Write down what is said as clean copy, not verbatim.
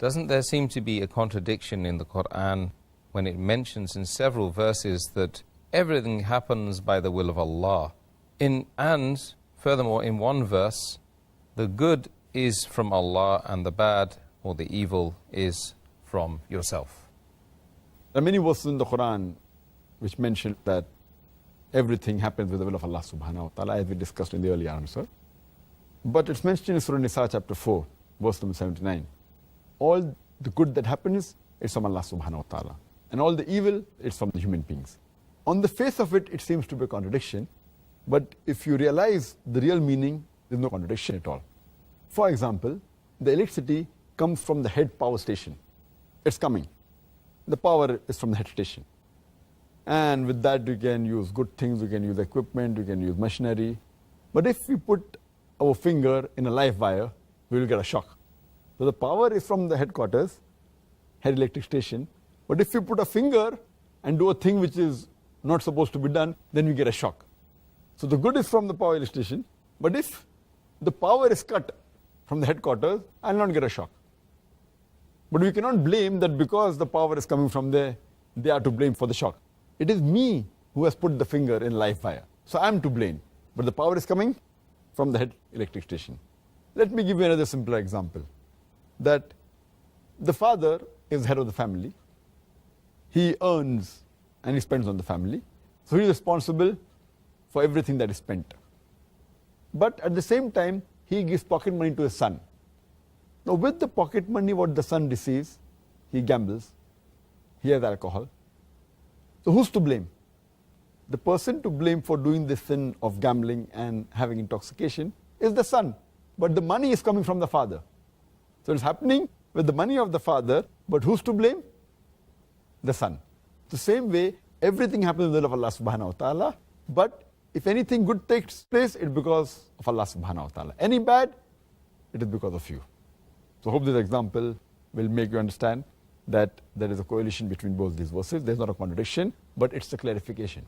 Doesn't there seem to be a contradiction in the Quran when it mentions in several verses that everything happens by the will of Allah? And furthermore, in one verse, the good is from Allah and the bad or the evil is from yourself. There are many verses in the Quran which mention that everything happens with the will of Allah subhanahu wa ta'ala, as we discussed in the earlier answer. But it's mentioned in Surah Nisa chapter 4, verse number 79. All the good that happens is from Allah subhanahu wa ta'ala. And all the evil is from the human beings. On the face of it, it seems to be a contradiction. But if you realize the real meaning, there's no contradiction at all. For example, the electricity comes from the head power station. It's coming. The power is from the head station. And with that, you can use good things, you can use equipment, you can use machinery. But if we put our finger in a live wire, we will get a shock. So the power is from the headquarters, head electric station. But if we put a finger and do a thing which is not supposed to be done, then we get a shock. So the good is from the power station. But if the power is cut from the headquarters, I will not get a shock. But we cannot blame that because the power is coming from there, they are to blame for the shock. It is me who has put the finger in live wire. So I am to blame. But the power is coming from the head electric station. Let me give you another simpler example. That the father is head of the family. He earns and he spends on the family. So he is responsible for everything that is spent. But at the same time, he gives pocket money to his son. Now with the pocket money what the son receives, he gambles, he has alcohol. So who's to blame? The person to blame for doing the sin of gambling and having intoxication is the son. But the money is coming from the father. So it's happening with the money of the father, but who's to blame? The son. The same way, everything happens in the will of Allah subhanahu wa ta'ala, but if anything good takes place, it's because of Allah subhanahu wa ta'ala. Any bad, it is because of you. So I hope this example will make you understand that there is a correlation between both these verses. There's not a contradiction, but it's a clarification.